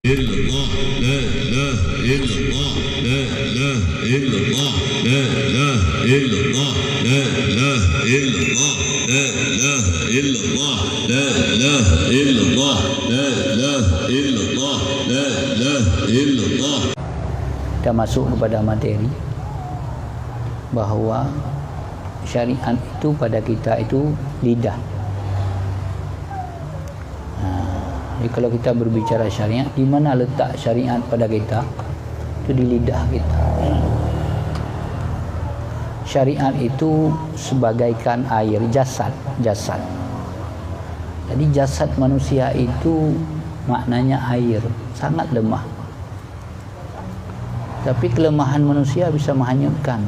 illallah, la ilaha illallah, la ilaha illallah, la ilaha illallah, la ilaha illallah, la ilaha illallah, la ilaha illallah, la ilaha illallah, la ilaha illallah. Kita masuk kepada materi bahawa syariat itu pada kita itu lidah. Jadi kalau kita berbicara syariat, di mana letak syariat pada kita? Itu di lidah kita. Syariat itu sebagaikan air, jasad. Jadi jasad manusia itu maknanya air, sangat lemah. Tapi kelemahan manusia bisa menghanyutkan.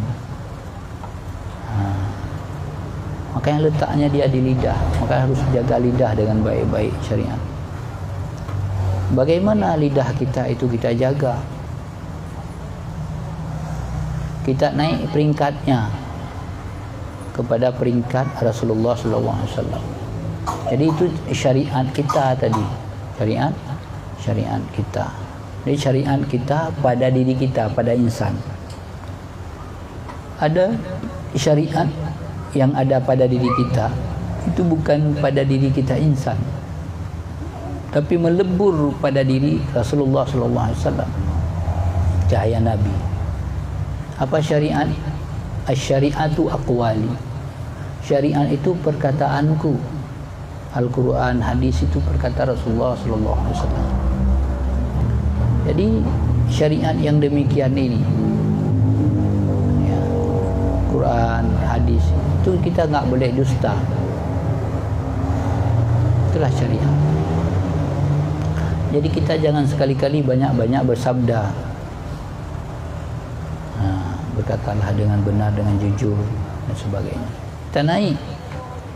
Makanya letaknya dia di lidah. Maka harus jaga lidah dengan baik-baik syariat. Bagaimana lidah kita itu kita jaga? Kita naik peringkatnya kepada peringkat Rasulullah SAW. Jadi itu syariat kita tadi. Syariat kita. Jadi syariat kita pada diri kita, pada insan. Ada syariat yang ada pada diri kita, itu bukan pada diri kita insan, tapi melebur pada diri Rasulullah SAW, cahaya Nabi. Apa syariat? Asy-syari'atu aqwali. Syariat itu perkataanku. Al-Quran, hadis itu perkata Rasulullah SAW. Jadi syariat yang demikian ini, ya, Quran, hadis itu kita nggak boleh dusta. Itulah syariat. Jadi kita jangan sekali-kali banyak-banyak bersabda. Berkatalah dengan benar, dengan jujur dan sebagainya. Kita naik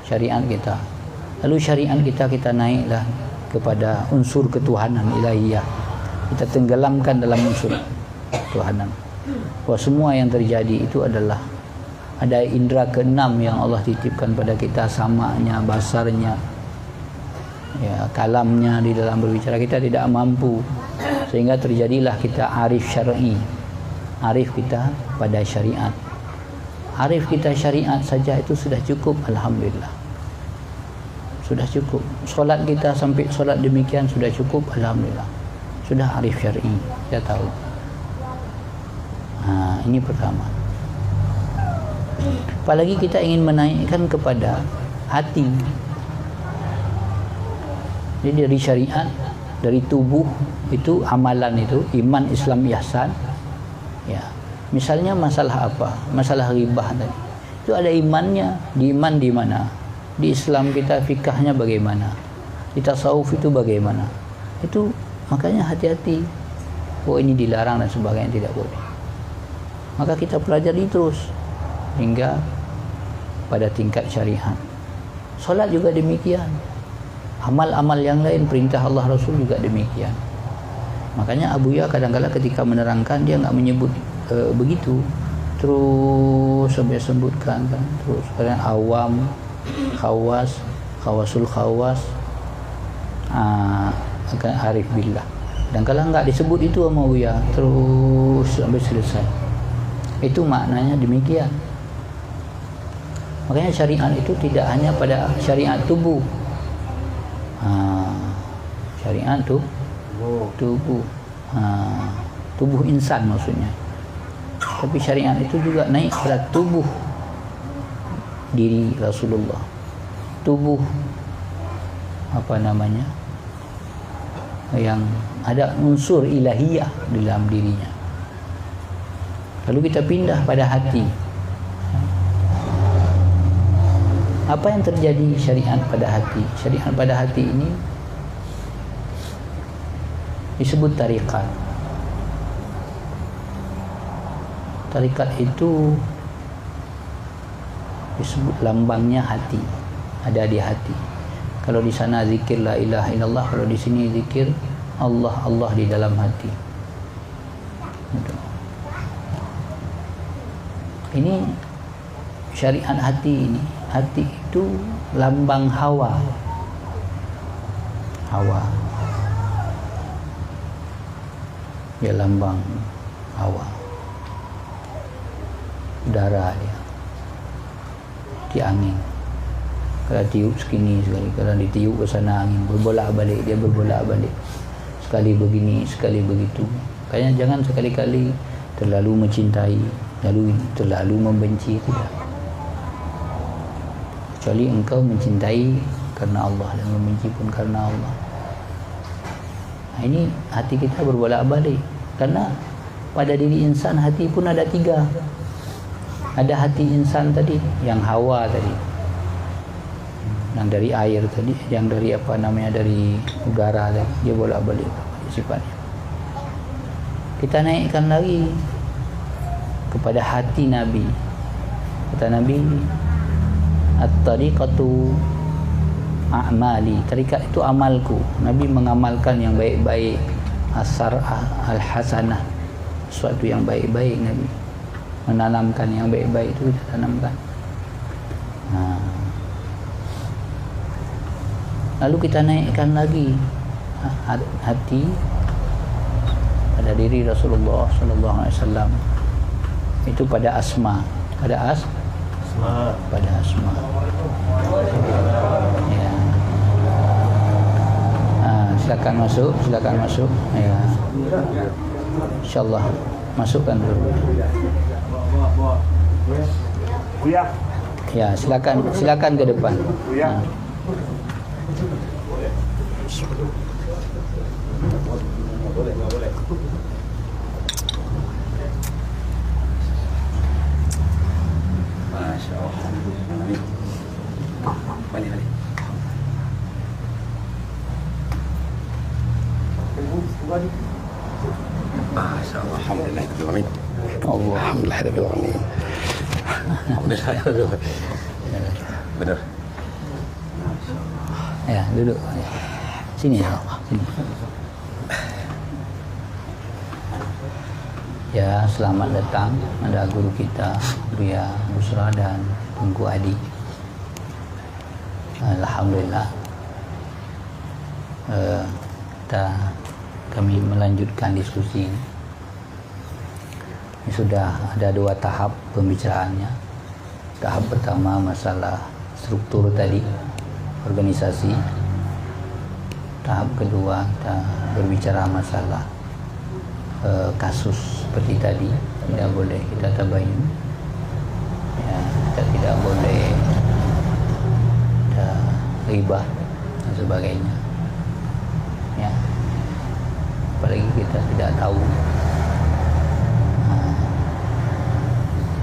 syariat kita. Lalu syariat kita naiklah kepada unsur ketuhanan ilahiyah. Kita tenggelamkan dalam unsur ketuhanan. Bahwa semua yang terjadi itu adalah ada indera keenam yang Allah titipkan pada kita, samanya, basarnya, ya, kalamnya di dalam berbicara. Kita tidak mampu, sehingga terjadilah kita arif syar'i. Arif kita pada syariat. Arif kita syariat saja itu sudah cukup, alhamdulillah. Sudah cukup. Solat kita sampai solat demikian sudah cukup, alhamdulillah. Sudah arif syar'i, kita tahu. Ini pertama. Apalagi kita ingin menaikkan kepada hati. Jadi dari syariat, dari tubuh itu amalan itu, iman, Islam, ihsan. Ya. Misalnya masalah apa? Masalah ghibah tadi. Itu ada imannya. Di iman di mana? Di Islam kita fikahnya bagaimana? Di tasawuf itu bagaimana? Itu makanya hati-hati. Oh, ini dilarang dan sebagainya, tidak boleh. Maka kita pelajari terus hingga pada tingkat syariat. Solat juga demikian. Amal-amal yang lain, perintah Allah Rasul juga demikian. Makanya Abu Ya kadang-kadang ketika menerangkan dia enggak menyebut begitu, terus sampai sebutkan kan, terus kadang awam, khawas, khawasul khawas, akan arif billah. Dan kalau enggak disebut itu sama Abu Ya, terus sampai selesai. Itu maknanya demikian. Makanya syariat itu tidak hanya pada syariat tubuh. Syariat tubuh, tubuh insan maksudnya. Tapi syariat itu juga naik pada tubuh diri Rasulullah, tubuh apa namanya, yang ada unsur ilahiyah di dalam dirinya. Lalu kita pindah pada hati. Apa yang terjadi syariat pada hati? Syariat pada hati ini disebut tarikat. Tarikat itu disebut lambangnya hati, ada di hati. Kalau di sana zikir la ilaha illallah, kalau di sini zikir Allah di dalam hati. Ini syariat hati ini. Hati itu lambang hawa. Dia lambang hawa. Darah dia di angin. Kalau tiup sekini sekali, kalau ditiup ke sana angin berbolak-balik, dia berbolak-balik. Sekali begini, sekali begitu. Makanya jangan sekali-kali terlalu mencintai, lalu terlalu membenci, tidak. Kecuali engkau mencintai karena Allah dan membenci pun karena Allah. Nah, ini hati kita berbolak-balik. Karena pada diri insan hati pun ada 3. Ada hati insan tadi, yang hawa tadi, yang dari air tadi, yang dari apa namanya, dari udara tadi, dia bolak-balik sifatnya. Kita naikkan lagi kepada hati Nabi. Kata Nabi, at-tariqatu a'mali, tarikat itu amalku. Nabi mengamalkan yang baik-baik, asar al-hasanah, sesuatu yang baik-baik. Nabi menanamkan yang baik-baik itu, kita tanamkan. Lalu kita naikkan lagi hati pada diri Rasulullah SAW. Itu pada asma, pada pada asma. Ya. Silakan masuk. Ya. Insyaallah masukkan dulu. Ya, silakan ke depan. Masya Allah. Balik. Masya Allah. Alhamdulillah. Alhamdulillah. Benar. Ya, duduk. Sini ya. Sini. Ya, selamat datang ada guru kita, Buya Busra dan Tunggu Adi. Alhamdulillah. Kami melanjutkan diskusi ini. Ini sudah ada 2 tahap pembicaraannya. Tahap pertama masalah struktur tadi, organisasi. Tahap kedua kita berbicara masalah kasus seperti tadi. Tidak boleh kita tabayun, ya, kita tidak boleh kita ghibah dan sebagainya, ya. Apalagi kita tidak tahu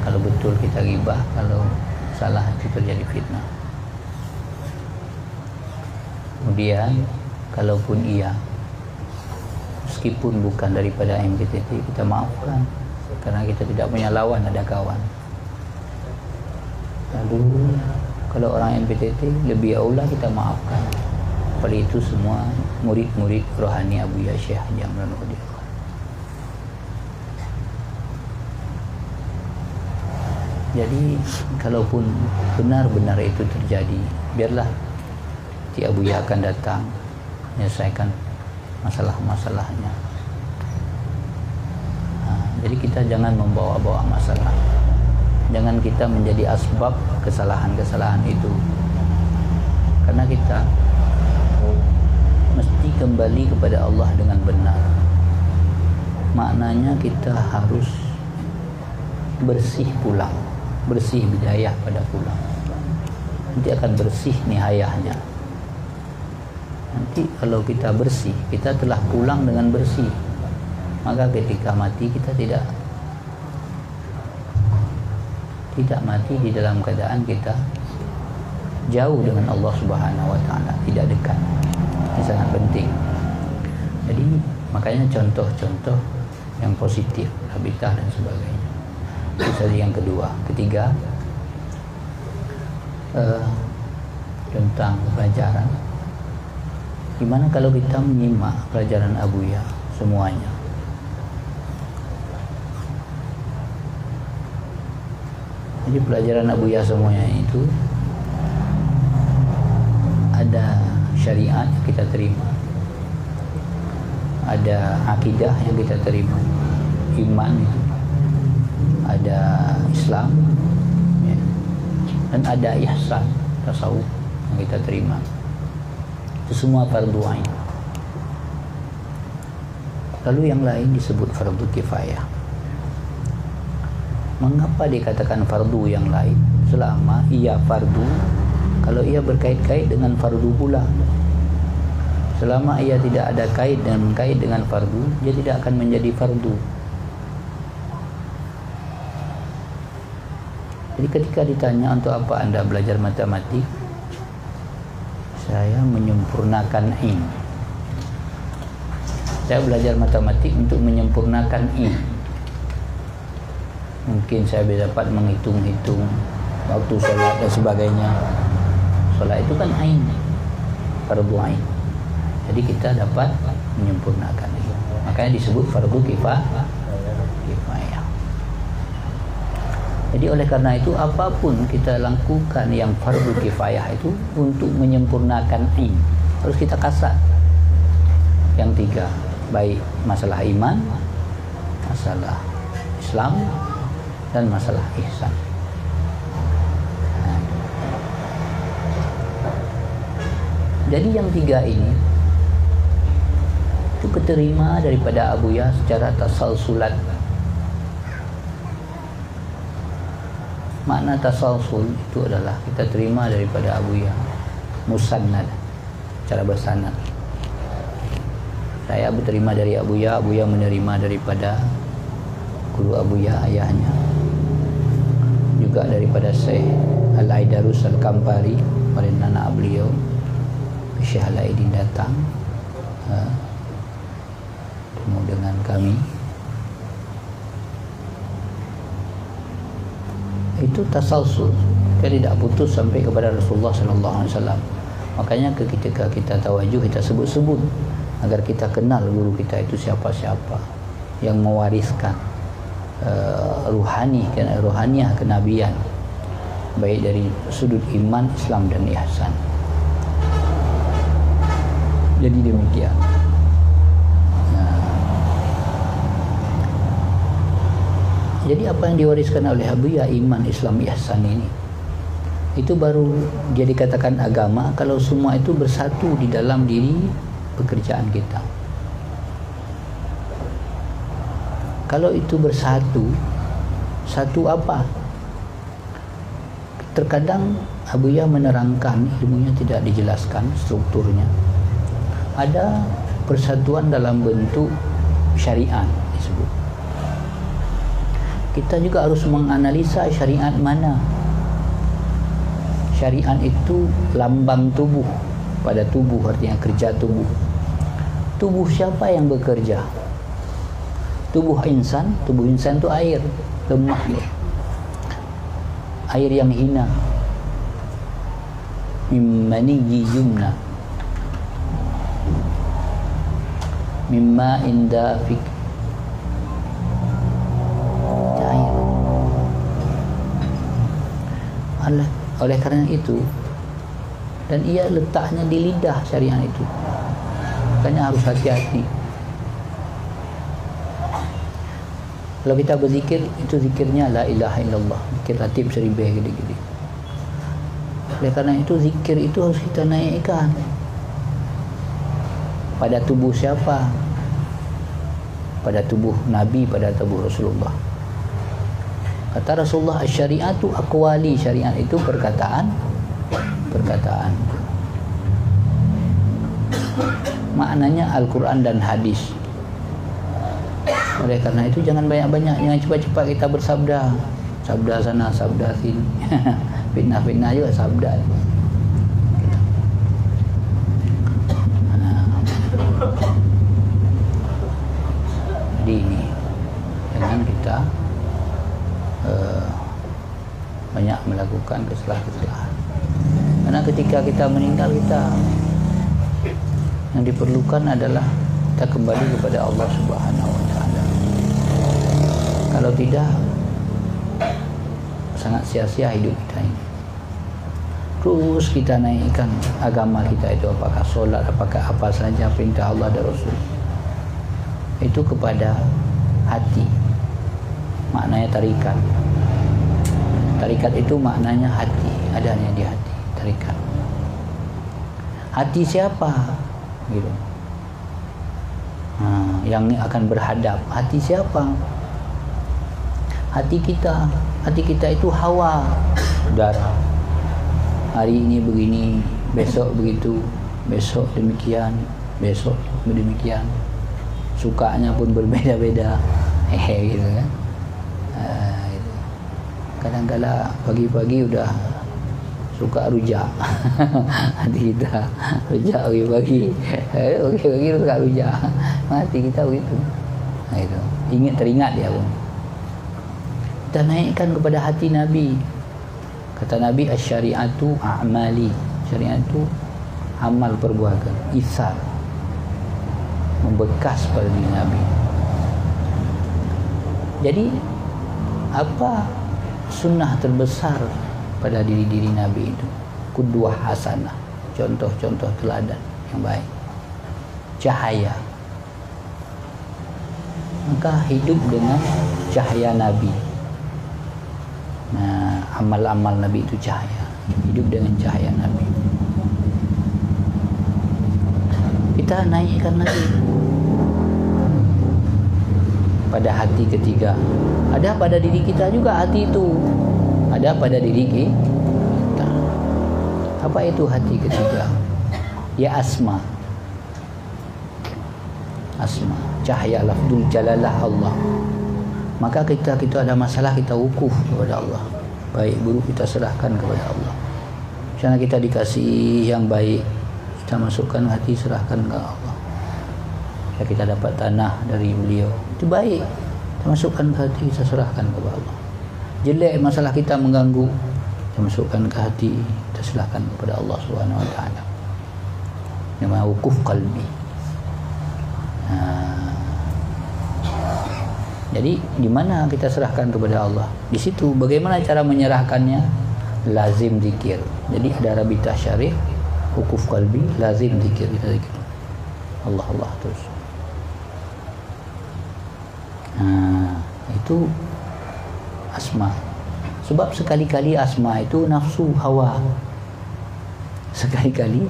kalau betul kita ghibah, kalau salah itu terjadi fitnah. Kemudian kalaupun iya, meskipun bukan daripada MPTT, kita maafkan karena kita tidak punya lawan, ada kawan. Lalu kalau orang MPTT lebih aula kita maafkan. Pada itu semua murid-murid rohani Abu Syekh Haji Amran Qadir. Jadi kalaupun benar-benar itu terjadi, biarlah Ti Abuya akan datang menyelesaikan masalah-masalahnya. Jadi kita jangan membawa-bawa masalah. Jangan kita menjadi asbab kesalahan-kesalahan itu. Karena kita mesti kembali kepada Allah dengan benar. Maknanya kita harus bersih pulang, bersih bidayah pada pulang. Nanti akan bersih nihayahnya. Nanti kalau kita bersih, kita telah pulang dengan bersih. Maka ketika mati kita tidak mati di dalam keadaan kita jauh dengan Allah Subhanahu wa taala, tidak dekat. Ini sangat penting. Jadi makanya contoh-contoh yang positif, habitat dan sebagainya. Itu tadi yang kedua. Ketiga, tentang pelajaran. Gimana kalau kita menyimak pelajaran Abuya semuanya? Jadi pelajaran Abuya semuanya itu ada syariat kita terima, ada akidah yang kita terima, iman itu, ada Islam, ya, dan ada ihsan, tasawuf yang kita terima. Itu semua fardu ain. Lalu yang lain disebut fardu kifayah. Mengapa dikatakan fardu yang lain? Selama ia fardu, kalau ia berkait-kait dengan fardu pula. Selama ia tidak ada kait dengan fardu, dia tidak akan menjadi fardu. Jadi ketika ditanya untuk apa Anda belajar matematik, saya menyempurnakan in. Saya belajar matematik untuk menyempurnakan i. Mungkin saya dapat menghitung-hitung waktu sholat dan sebagainya. Sholat itu kan ain, fardu ain. Jadi kita dapat menyempurnakan itu. Makanya disebut fardu kifayah. Jadi oleh karena itu apapun kita lakukan yang fardu kifayah itu untuk menyempurnakan ain, harus kita kasat. Yang tiga, baik masalah iman, masalah Islam, dan masalah ihsan. Jadi yang tiga ini itu keterima daripada Abuya secara tasalsulat. Makna tasalsul itu adalah kita terima daripada Abuya musannad, cara bersanad. Saya berterima dari Abuya, Abuya menerima daripada guru Abuya, ayahnya. Juga daripada Syekh Al-Aidarus Al-Kampari, pada anak beliau, Syekh Al-Aidin datang bertemu dengan kami. Itu tasalsul, dia tidak putus sampai kepada Rasulullah sallallahu alaihi wasallam. Makanya ketika kita tawajuh, kita sebut-sebut agar kita kenal guru kita itu siapa-siapa yang mewariskan ruhaniyah kenabian, baik dari sudut iman, Islam, dan ihsan. Jadi demikian. Jadi apa yang diwariskan oleh Abuya, iman, Islam, ihsan ini, itu baru dia dikatakan agama kalau semua itu bersatu di dalam diri pekerjaan kita. Kalau itu bersatu, satu apa? Terkadang Abuya menerangkan, ilmunya tidak dijelaskan strukturnya. Ada persatuan dalam bentuk syariat disebut. Kita juga harus menganalisa syariat mana. Syariat itu lambang tubuh, pada tubuh artinya kerja tubuh. Tubuh siapa yang bekerja? Tubuh insan itu air, lemah dia. Air yang hina. Mimmani yumna. Mimma inda fik. Oleh karena itu, dan ia letaknya di lidah syariat itu, makanya harus hati-hati. Kalau kita berzikir, itu zikirnya la ilaha illallah, zikir ratib seribih gede-gede. Oleh karena itu zikir itu harus kita naikkan pada tubuh siapa? Pada tubuh Nabi, pada tubuh Rasulullah. Kata Rasulullah, syariatu aqwali, syariat itu perkataan. Maknanya Al-Quran dan hadis. Oleh karena itu jangan banyak-banyak, jangan cepat-cepat kita bersabda. Sabda sana, sabda sini. Fitnah-fitnah juga sabda. Jadi ini, jangan kita banyak melakukan kesalahan. Karena ketika kita meninggal, kita yang diperlukan adalah kita kembali kepada Allah Subhanahu wa taala. Kalau tidak, sangat sia-sia hidup kita ini. Terus kita naikkan agama kita itu, apakah solat, apakah apa saja perintah Allah dan Rasul. itu kepada hati. Maknanya tarikat. Tarikat itu maknanya hati, adanya di hati, tarikat. Hati siapa? Gitu. Yang akan berhadap, hati siapa? Hati kita. Hati kita itu hawa, darah. Hari ini begini, besok begitu, besok demikian, besok demikian. Sukanya pun berbeda-beda. Gitu kan. Gitu. Kadang-kala pagi-pagi udah suka rujak. Hati kita rujak pagi-pagi. Pagi-pagi suka rujak. Hati kita begitu. Nah, itu. Teringat dia pun. Kita naikkan kepada hati Nabi. Kata Nabi, asy-syari'atu a'mali. Syariat itu amal perbuatan, isar, membekas pada diri Nabi. Jadi apa sunnah terbesar pada diri-diri Nabi itu? Qudwah hasanah, contoh-contoh teladan yang baik. Cahaya. Maka hidup dengan cahaya Nabi. Nah, amal-amal Nabi itu cahaya. Hidup dengan cahaya Nabi. Kita naikkan lagi pada hati ketiga. Ada pada diri kita juga hati itu. Ada pada diri kita. Apa itu hati ketiga? Ya asma. Asma, cahaya lafzul jalalah Allah. Maka kita ada masalah, kita wukuf kepada Allah. Baik buruk kita serahkan kepada Allah. Misalnya kita dikasih yang baik, kita masukkan hati, serahkan ke Allah. Ya, kita dapat tanah dari beliau, itu baik, kita masukkan ke hati, kita serahkan kepada Allah. Jelek, masalah kita mengganggu, kita masukkan ke hati, kita serahkan kepada Allah Subhanahu Wa Taala. Namanya wukuf qalbi. Jadi di mana kita serahkan kepada Allah? Di situ. Bagaimana cara menyerahkannya? Lazim zikir. Jadi ada rabitah syarih, wukuf qalbi, lazim zikir, kita zikir. Allah Allah terus. Itu asma. Sebab sekali-kali asma itu nafsu hawa. Sekali-kali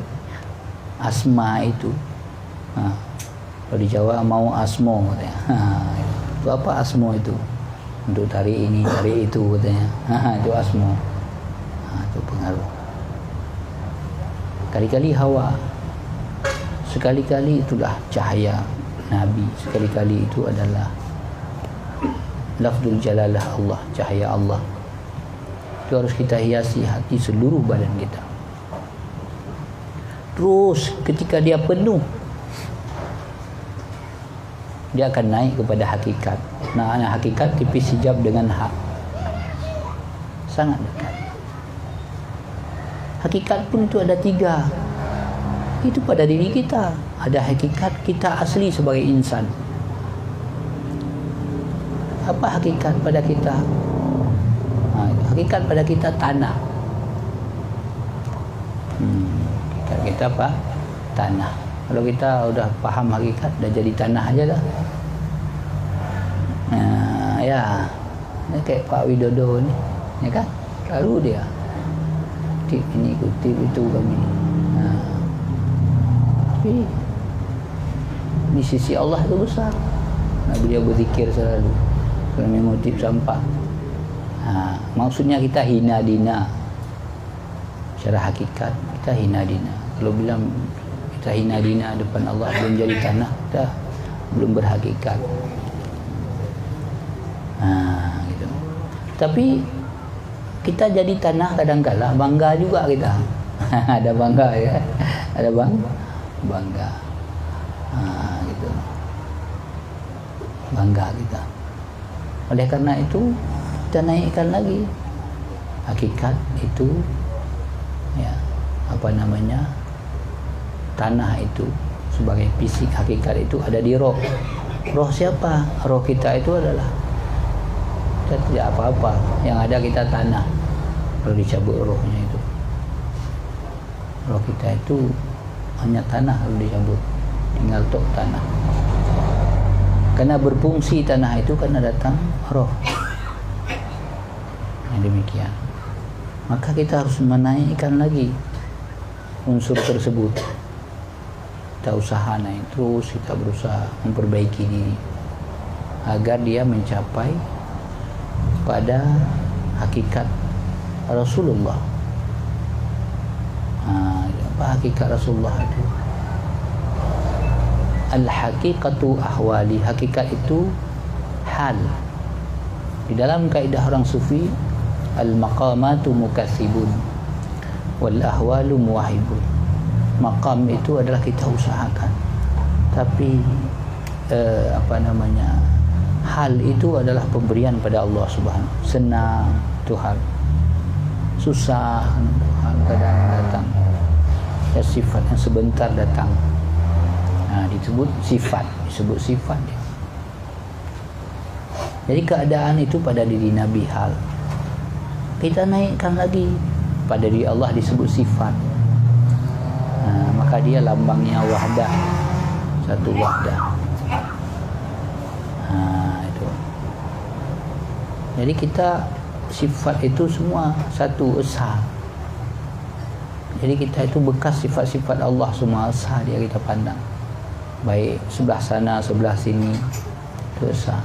asma itu. Kalau di Jawa mau asmo katanya. Itu apa asmo itu? Untuk tarik ini, tarik itu katanya. Itu asmo. Itu pengaruh. Kali-kali hawa. Sekali-kali itulah cahaya Nabi. Sekali-kali itu adalah lafzul jalalah Allah, cahaya Allah. Itu harus kita hiasi hati seluruh badan kita. Terus ketika dia penuh, dia akan naik kepada hakikat. Nah, hakikat tipis hijab dengan hak. Sangat dekat. Hakikat pun itu ada 3. Itu pada diri kita. Ada hakikat kita asli sebagai insan. Apa hakikat pada kita? Hakikat pada kita tanah. Hakikat kita apa? Tanah. Kalau kita udah paham hakikat, dah jadi tanah aja dah. Ya, ini kayak Pak Widodo ni, ya kan? Lalu dia kutip ini, kutip itu kami. Tapi di sisi Allah itu besar. Nah, beliau berzikir selalu. Kalau mengutip sampah. Maksudnya kita hina dina. Secara hakikat kita hina dina. Kalau bilang kita hina dina depan Allah, belum jadi tanah, kita belum berhakikat. Gitu. Tapi kita jadi tanah kadang-kala bangga juga kita. Ada bangga ya, ada bangga. Gitu. Bangga kita. Oleh karena itu kita naikkan lagi hakikat itu, ya, apa namanya, tanah itu sebagai fisik. Hakikat itu ada di roh. Roh siapa? Roh kita itu adalah kita tidak apa-apa, yang ada kita tanah. Kalau dicabut rohnya itu, roh kita itu hanya tanah. Kalau dicabut tinggal tok tanah. Karena berfungsi tanah itu karena datang roh. Yang demikian. Maka kita harus menaikkan lagi unsur tersebut. Kita usaha naik terus, kita berusaha memperbaiki diri agar dia mencapai pada hakikat Rasulullah. Apa hakikat Rasulullah itu? Al-haqiqatu ahwali. Hakikat itu hal. Di dalam kaidah orang sufi, al-maqamatu mukathibun wal ahwalu muwahibun. Maqam itu adalah kita usahakan, tapi hal itu adalah pemberian pada Allah Subhanahu. Senang itu hal, susah itu hal, kadang datang ya, sifat yang sebentar datang. Disebut sifat. Jadi keadaan itu pada diri Nabi hal. Kita naikkan lagi pada diri Allah disebut sifat. Maka dia lambangnya wahdah, satu wahdah. Itu. Jadi kita sifat itu semua satu esa. Jadi kita itu bekas sifat-sifat Allah semua esa dia kita pandang. Baik sebelah sana, sebelah sini, itu esa.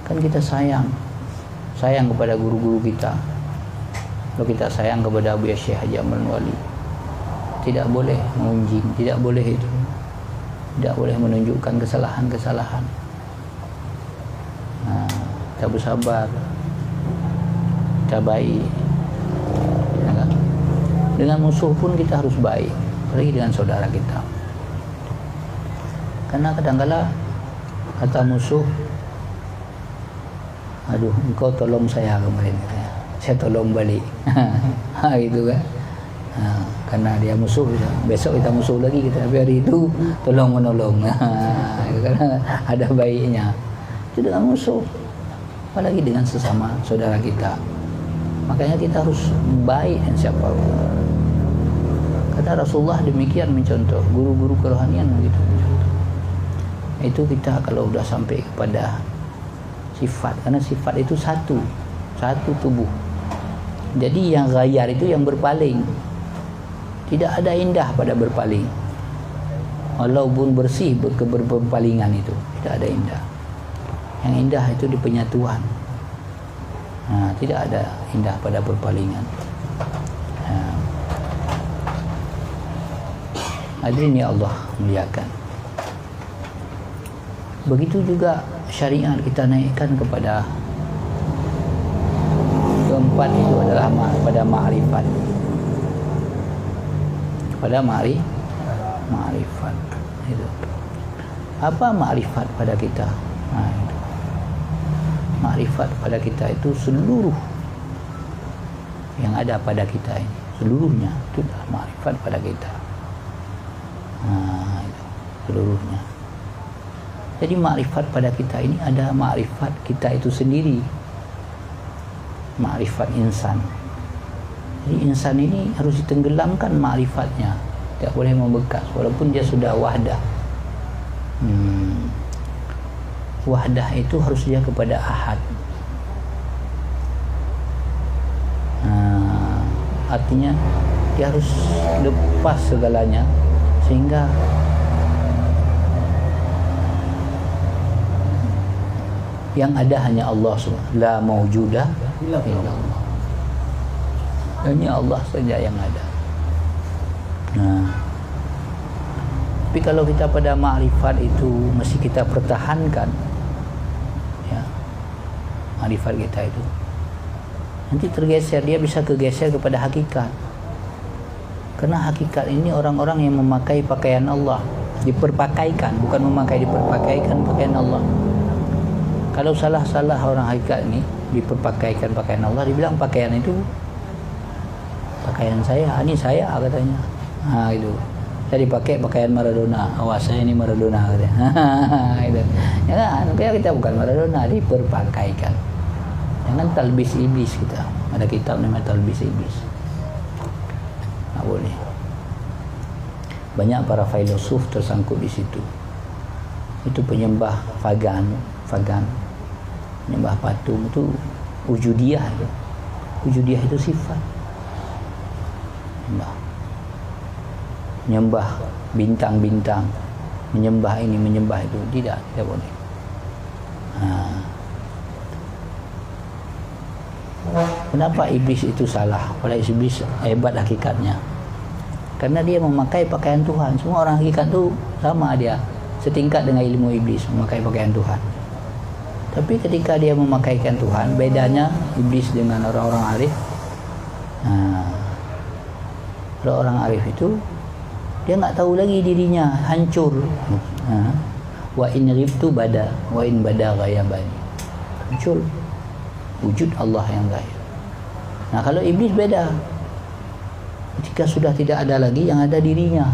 Kan kita sayang kepada guru-guru kita. Kalau kita sayang kepada Abu Syekh Haji Amal Wali, tidak boleh mengunjing, tidak boleh itu, tidak boleh menunjukkan kesalahan-kesalahan. Kita bersabar, kita baik, ya kan? Dengan musuh pun kita harus baik, apalagi dengan saudara kita. Karena kadang-kala kata musuh, aduh engkau tolong saya kemarin, saya tolong balik. Gitu kan. Karena dia musuh, besok kita musuh lagi, kita hari itu tolong menolong. Karena ada baiknya. Itu dengan musuh, apalagi dengan sesama saudara kita. Makanya kita harus baik dengan siapapun. Kata Rasulullah demikian mencontoh, guru-guru kerohanian begitu mencontoh. Itu kita kalau sudah sampai kepada sifat, karena sifat itu satu tubuh. Jadi yang ghayar itu yang berpaling. Tidak ada indah pada berpaling. Walaupun bersih berpalingan itu tidak ada indah. Yang indah itu di penyatuan. Tidak ada indah pada berpalingan. Hadirin ya Allah muliakan. Begitu juga syariat kita naikkan kepada keempat, itu adalah pada ma'rifat. Pada ma'rifat itu. Apa ma'rifat pada kita? Itu. Ma'rifat pada kita itu seluruh yang ada pada kita ini, seluruhnya itu adalah ma'rifat pada kita. Itu seluruhnya. Jadi ma'rifat pada kita ini ada ma'rifat kita itu sendiri, ma'rifat insan. Jadi insan ini harus ditenggelamkan ma'rifatnya, tidak boleh membekas walaupun dia sudah wahdah. Wahdah itu harus dia kepada ahad. Artinya dia harus lepas segalanya, sehingga yang ada hanya Allah subhanahu. La maujudah illallah. Hanya Allah saja yang ada. Tapi kalau kita pada ma'rifat itu mesti kita pertahankan, ya, ma'rifat kita itu. Nanti tergeser, dia bisa kegeser kepada hakikat. Karena hakikat ini orang-orang yang memakai pakaian Allah, diperpakaikan, bukan memakai, diperpakaikan pakaian Allah. Kalau salah-salah orang hakikat ini diperpakaikan pakaian Allah, dibilang pakaian itu pakaian saya, ini saya katanya. Gitu. Saya dipakai pakaian Maradona. Awas, saya ini Maradona katanya. Gitu. Ya kan, kita bukan Maradona, diperpakaikan. Jangan talbis iblis kita. Ada kitab namanya talbis iblis. Tak boleh. Banyak para filosof tersangkut di situ. itu penyembah fagan, penyembah patung itu wujudiyah itu. Wujudiyah itu sifat. Menyembah bintang-bintang, menyembah ini, menyembah itu, tidak boleh. Kenapa iblis itu salah? Oleh iblis hebat hakikatnya. Karena dia memakai pakaian Tuhan. Semua orang hakikat itu sama dia, setingkat dengan ilmu iblis, memakai pakaian Tuhan. Tapi ketika dia memakaikan Tuhan, bedanya iblis dengan orang-orang arif. Orang arif itu dia nggak tahu lagi dirinya, hancur. Wa in ghibtu bada, wa in bada ghayabani. Hancur wujud Allah yang zahir. Nah, kalau iblis beda. Ketika sudah tidak ada lagi, yang ada dirinya.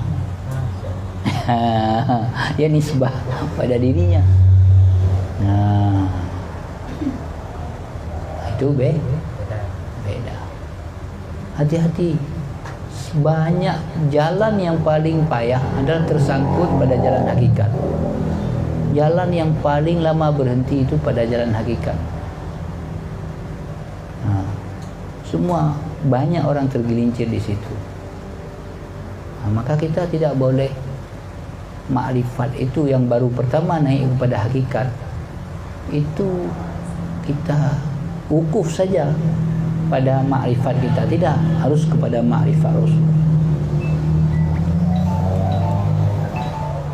Ya nisbah pada dirinya. Nah, itu beda. Hati-hati. Banyak jalan yang paling payah adalah tersangkut pada jalan hakikat. Jalan yang paling lama berhenti itu pada jalan hakikat. Semua banyak orang tergelincir di situ. Maka kita tidak boleh makrifat itu yang baru pertama naik kepada hakikat itu kita wukuf saja pada makrifat kita, tidak harus kepada makrifat Rasul.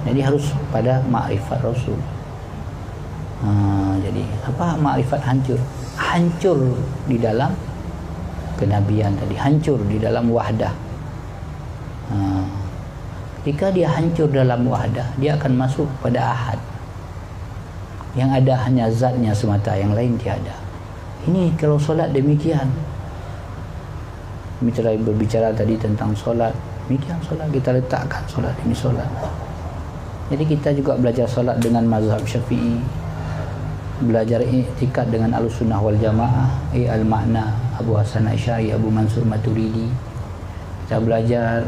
Jadi harus pada makrifat Rasul. Jadi apa makrifat hancur? Hancur di dalam kenabian tadi, hancur di dalam wahdah. Ketika dia hancur dalam wahdah, dia akan masuk pada ahad. Yang ada hanya zatnya semata, yang lain tiada. Ini kalau solat demikian. Kita berbicara tadi tentang solat. Demikian solat, kita letakkan solat ini solat. Jadi kita juga belajar solat dengan mazhab Syafi'i, belajar i'tikad dengan Ahlussunnah wal Jamaah, al-makna Abu Hasan Asy'ari, Abu Mansur Maturidi. Kita belajar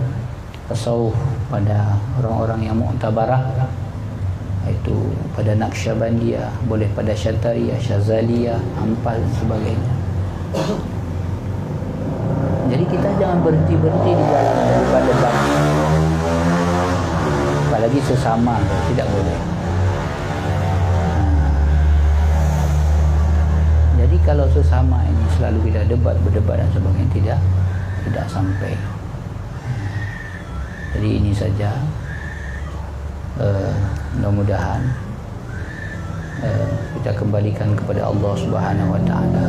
tasawuf pada orang-orang yang mu'tabarah, itu pada Naqsyabandiyah, boleh pada Syatariyah, Syazaliyah, Ampal dan sebagainya. Jadi kita jangan berhenti-berhenti di jalan daripada debat. Apalagi sesama, tidak boleh. Jadi kalau sesama ini selalu kita berdebat dan sebagainya, tidak sampai. Jadi ini saja. Mudah-mudahan kita kembalikan kepada Allah Subhanahu wa taala.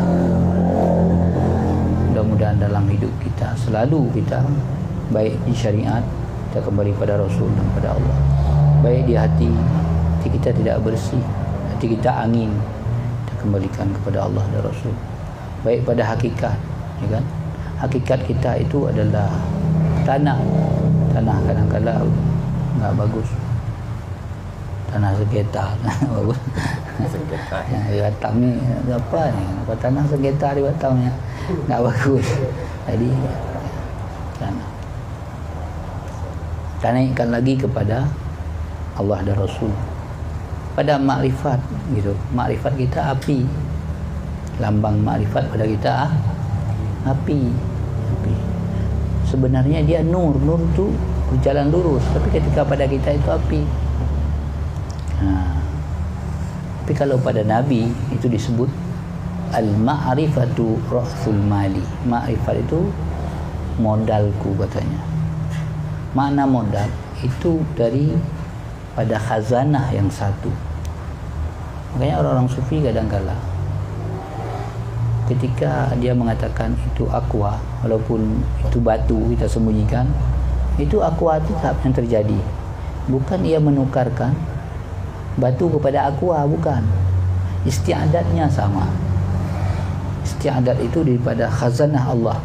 Mudah-mudahan dalam hidup kita selalu kita baik di syariat, kita kembali pada Rasul dan pada Allah. Baik di hati kita tidak bersih, hati kita angin, kita kembalikan kepada Allah dan Rasul. Baik pada hakikat, ya kan? Hakikat kita itu adalah tanah kadang-kadang enggak bagus. Tanah sengketa bagus. Sengketa. Ya, Batam ni apa ni? Tanah sengketa di Batam ni enggak bagus. Jadi kita naikkan lagi kepada Allah dan Rasul. Pada makrifat gitu. Makrifat kita api. Lambang makrifat pada kita api. Sebenarnya dia nur tu berjalan lurus, tapi ketika pada kita itu api. Tapi kalau pada Nabi itu disebut al-ma'rifatu ra'sul mali. Ma'rifat itu modalku katanya. Makna modal itu dari pada khazanah yang satu. Makanya orang-orang sufi kadang-kala ketika dia mengatakan itu aqua, walaupun itu batu kita sembunyikan, itu aqua itu tetap yang terjadi. Bukan ia menukarkan batu kepada aqua, bukan. Isti'adatnya sama. Isti'adat itu daripada khazanah Allah.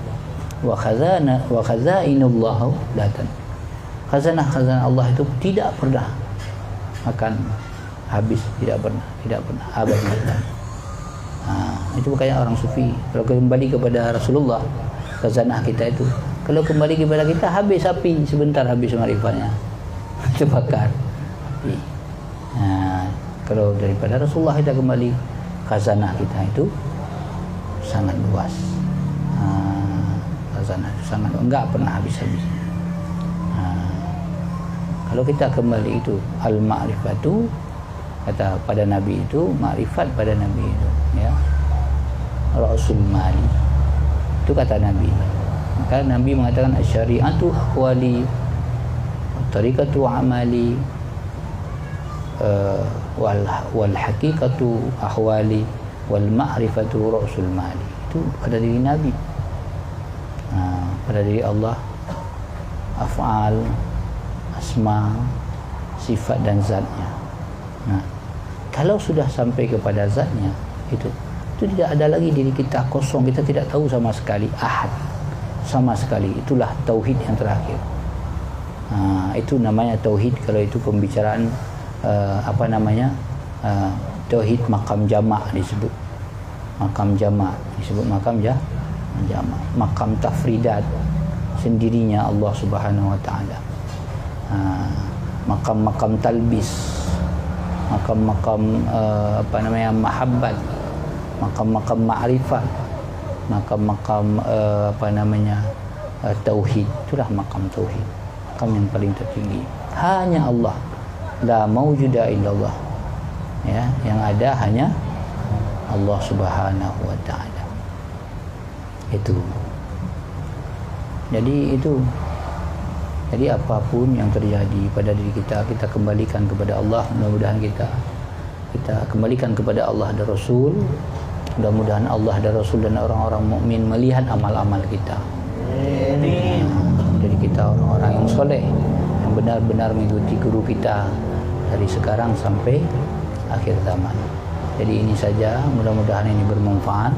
Wa khazainullah datan. Khazanah Allah itu tidak pernah akan habis, tidak pernah abadi. Itu makanya orang sufi kalau kembali kepada Rasulullah, khazanah kita itu, kalau kembali kepada kita habis api, sebentar habis marifatnya, terbakar api. Kalau daripada Rasulullah kita kembali, khazanah kita itu sangat luas. Khazanah itu sangat enggak pernah habis-habis. Kalau kita kembali itu al-ma'rifatu, kata pada Nabi itu, ma'rifat pada Nabi itu, ya, Rasul Mali, itu kata Nabi. Maka Nabi mengatakan asyari'atu ahwali, tariqatu amali, wal haqiqatu ahwali, wal ma'rifatu Rasul Mali. Itu pada diri Nabi. Pada diri Allah, af'al, asma, sifat dan zatnya. Nah, kalau sudah sampai kepada zatnya, itu tidak ada lagi diri kita kosong, kita tidak tahu sama sekali ahad, sama sekali. Itulah tauhid yang terakhir. Itu namanya tauhid. Kalau itu pembicaraan tauhid makam jamak disebut. Makam jamak disebut makam jamak. Makam tafridat, sendirinya Allah Subhanahu wa taala. Makam-makam talbis, makam-makam mahabbat, makam-makam ma'rifat, makam-makam tauhid. Itulah makam tauhid, makam yang paling tertinggi. Hanya Allah, la maujuda illallah, ya, yang ada hanya Allah Subhanahu wa taala. Itu. Jadi apapun yang terjadi pada diri kita, kita kembalikan kepada Allah. Mudah-mudahan kita kembalikan kepada Allah dan Rasul. Mudah-mudahan Allah dan Rasul dan orang-orang mukmin melihat amal-amal kita. Jadi kita orang-orang yang soleh, yang benar-benar mengikuti guru kita dari sekarang sampai akhir zaman. Jadi ini saja, mudah-mudahan ini bermanfaat.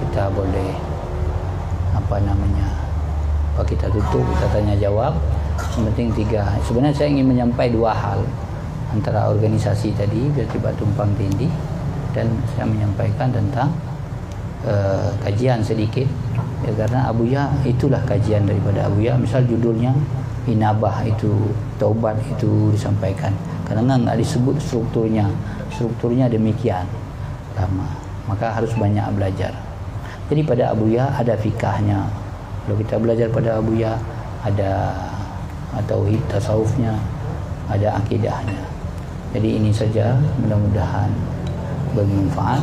Kita boleh kita tutup, kita tanya jawab. Yang penting 3. Sebenarnya saya ingin menyampaikan 2 hal antara organisasi tadi biar tiba tumpang tindih, dan saya menyampaikan tentang kajian sedikit, ya, karena Abuya itulah kajian daripada Abuya. Misal judulnya inabah, itu taubat, itu disampaikan karena nggak disebut strukturnya demikian lama, maka harus banyak belajar. Jadi pada Abuya ada fikahnya. Kalau kita belajar pada Abuya ada tauhid, tasawufnya, ada akidahnya. Jadi ini saja, mudah-mudahan bermanfaat.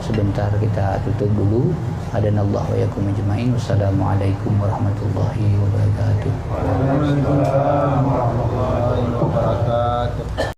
Sebentar kita tutup dulu. Hadanallahu wa iyyakum ajmain. Wassalamualaikum warahmatullahi wabarakatuh. Waalaikumsalam warahmatullahi wabarakatuh.